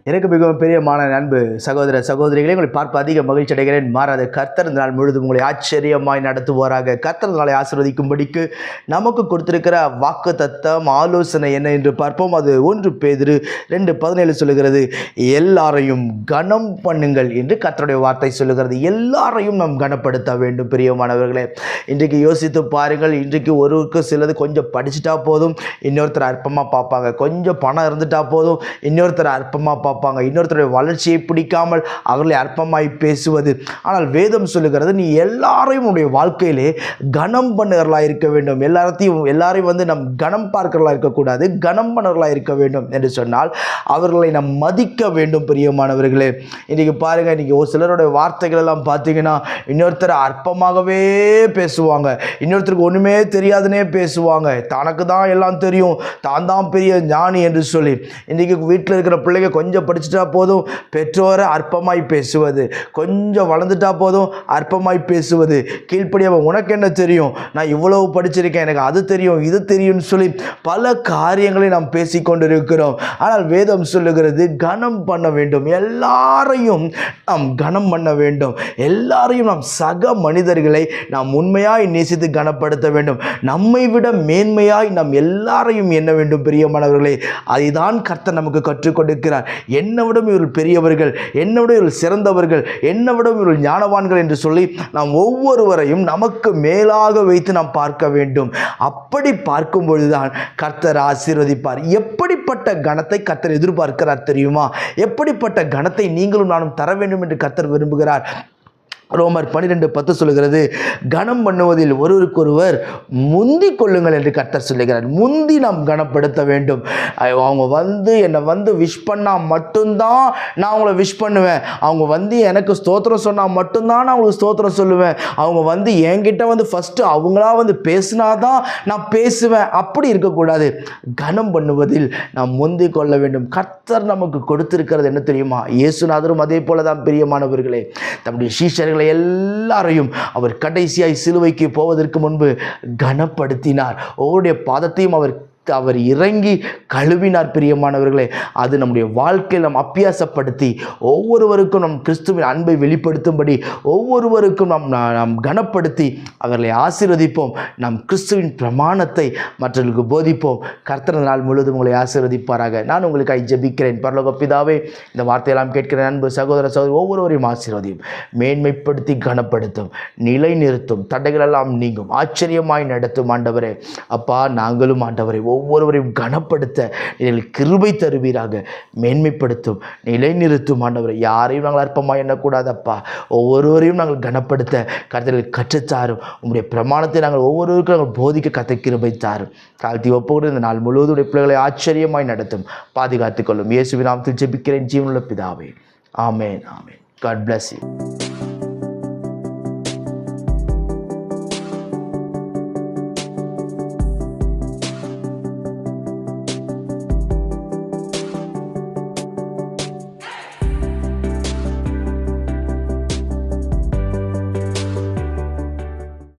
எனக்கு மிகவும் பிரியமான அன்பு சகோதர சகோதரிகளை உங்களை பார்ப்ப அதிக மகிழ்ச்சி அடைகிறேன். மாறாத கர்த்தர் நாள் முழுதும் உங்களை ஆச்சரியமாய் நடத்துவாராக. கர்த்தர் நாளை ஆசீர்வதிக்கும்படிக்கு நமக்கு கொடுத்திருக்கிற வாக்கு தத்தம் ஆலோசனை என்ன என்று பார்ப்போம். அது 1 பேதுரு 2:17 சொல்லுகிறது, எல்லாரையும் கனம் பண்ணுங்கள் என்று கர்த்தருடைய வார்த்தை சொல்லுகிறது. எல்லாரையும் நாம் கனப்படுத்த வேண்டும். பிரியமானவர்களே, இன்றைக்கு யோசித்து பாருங்கள். இன்றைக்கு ஒருவருக்கு சிலது கொஞ்சம் படிச்சுட்டா போதும், இன்னொருத்தர் அற்பமாக பார்ப்பாங்க. கொஞ்சம் பணம் இருந்துட்டா போதும், இன்னொருத்தர் அற்பமாக பார்ப்பாங்க. இன்னொருத்தருடைய வளர்ச்சியை பிடிக்காமல் அவர்களை அற்பமாய் பேசுவது. ஆனால் வேதம் சொல்லுகிறது, நீ எல்லாரையும் உடைய வாழ்க்கையிலே கனம் பண்ணுகிறவர்களாக இருக்க வேண்டும். எல்லாரையும் நம் கனம் பார்க்கிறவர்களாக இருக்கக்கூடாது, கனம் பண்ணுறவர்களாக இருக்க வேண்டும் என்று சொன்னால் அவர்களை நாம் மதிக்க வேண்டும். பிரியமானவர்களே, இன்றைக்கி பாருங்கள், இன்றைக்கி ஒரு சிலருடைய வார்த்தைகள் எல்லாம் பார்த்தீங்கன்னா இன்னொருத்தரை அற்பமாகவே பேசுவாங்க. இன்னொருத்தருக்கு ஒன்றுமே தெரியாதுன்னே பேசுவாங்க. தனக்கு தான் எல்லாம் தெரியும், தான் தான் பெரிய ஞானி என்று சொல்லி. இன்றைக்கி வீட்டில் இருக்கிற பிள்ளைங்க கொஞ்சம் படிச்சுட்டா போதும் பெற்றோரை அற்பமாய் பேசுவது, கொஞ்சம் வளர்ந்துட்டா போதும் அற்பமாய் பேசுவது, கீழ்ப்படியாமல் உனக்கு என்ன தெரியும், நான் இவ்வளவு படிச்சிருக்கேன், எனக்கு அது தெரியும் இது தெரியும்னு சொல்லி பல காரியங்களை நாம் பேசிக்கொண்டிருக்கிறோம். ஆனால் வேதம் சொல்லுகிறது, கனம் பண்ண வேண்டும். எல்லாரையும் நாம் கனம் பண்ண வேண்டும். எல்லாரையும் நாம் சக மனிதர்களை நாம் உண்மையாய் நேசித்து கனப்படுத்த வேண்டும். நம்மை விட மேன்மையாய் நாம் எல்லாரையும் எண்ண வேண்டும். பிரியமானவர்களே, அதைதான் கர்த்தர் நமக்கு கற்றுக் கொடுக்கிறார். என்னை விட இவர்கள் பெரியவர்கள், என்னை விட இவர்கள் சிறந்தவர்கள், என்னை விட இவர்கள் ஞானவான்கள் என்று சொல்லி நாம் ஒவ்வொருவரையும் நமக்கு மேலாக வைத்து நாம் பார்க்க வேண்டும். அப்படி பார்க்கும் பொழுதுதான் கர்த்தர் ஆசீர்வதிப்பார். எப்படிப்பட்ட கனத்தை கர்த்தர் எதிர்பார்க்கிறார் தெரியுமா? எப்படிப்பட்ட கனத்தை நீங்களும் நானும் தர வேண்டும் என்று கர்த்தர் விரும்புகிறார். ரோமர் 12:10 சொல்லுகிறது, கனம் பண்ணுவதில் ஒருவருக்கொருவர் முந்தி கொள்ளுங்கள் என்று கர்த்தர் சொல்லுகிறார். முந்தி நாம் கனப்படுத்த வேண்டும். அவங்க என்னை விஷ் பண்ணால் மட்டும்தான் நான் அவங்கள விஷ் பண்ணுவேன். அவங்க எனக்கு ஸ்தோத்திரம் சொன்னால் மட்டும்தான் நான் அவங்களுக்கு ஸ்தோத்திரம் சொல்லுவேன். அவங்க என்கிட்ட ஃபஸ்ட்டு அவங்களா பேசினாதான் நான் பேசுவேன். அப்படி இருக்கக்கூடாது. கனம் பண்ணுவதில் நாம் முந்தி கொள்ள வேண்டும். கர்த்தர் நமக்கு கொடுத்திருக்கிறது என்ன தெரியுமா? இயேசுநாதரும் அதே போல தான். பிரியமானவர்களே, தம்முடைய சீஷர்கள் எல்லாரையும் அவர் கடைசியாய் சிலுவைக்கு போவதற்கு முன்பு கனப்படுத்தினார். ஒவ்வொருடைய பாதத்தையும் அவர் இறங்கி கழுவினார். பிரியமானவர்களே, அது நம்முடைய வாழ்க்கையில் நாம் அபியாசப்படுத்தி ஒவ்வொருவருக்கும் நம் கிறிஸ்துவின் அன்பை வெளிப்படுத்தும்படி ஒவ்வொருவருக்கும் நாம் கனப்படுத்தி அவர்களை ஆசீர்வதிப்போம். நம் கிறிஸ்துவின் பிரமாணத்தை மற்றவர்களுக்கு போதிப்போம். கர்த்தர் நாள் முழுவதும் உங்களை ஆசீர்வதிப்பாராக. நான் உங்களுக்காக ஜெபிக்கிறேன். பரலோக பிதாவே, இந்த வார்த்தையெல்லாம் கேட்கிற அன்பு சகோதர சகோதரி ஒவ்வொருவரையும் ஆசீர்வதியும், மேன்மைப்படுத்தி கனப்படுத்தும், நிலை நிறுத்தும், தடைகளெல்லாம் நீங்கும், ஆச்சரியமாய் நடத்தும். ஆண்டவரே, அப்பா, நாங்களும் ஆண்டவரை ஒவ்வொருவரையும் கனப்படுத்த நீங்கள் கிருபை தருவீராக. மேன்மைப்படுத்தும், நிலை நிறுத்தும். ஆண்டவரை, யாரையும் நாங்கள் அற்பமாக எண்ணக்கூடாதப்பா. ஒவ்வொருவரையும் நாங்கள் கனப்படுத்த கர்த்தர்கள் கற்றுத்தாரும். உங்களுடைய பிரமாணத்தை நாங்கள் ஒவ்வொருவருக்கும் நாங்கள் போதிக்க கத்த கிருபை தாரும். தாழ்த்தி ஒப்புக்கொண்டு இந்த நாள் முழுவதும் பிள்ளைகளை ஆச்சரியமாய் நடத்தும், பாதுகாத்துக் கொள்ளும். இயேசுவின் நாமத்தில் ஜெபிக்கிறேன் ஜீவனுள்ள பிதாவே. ஆமேன், ஆமேன். God bless you.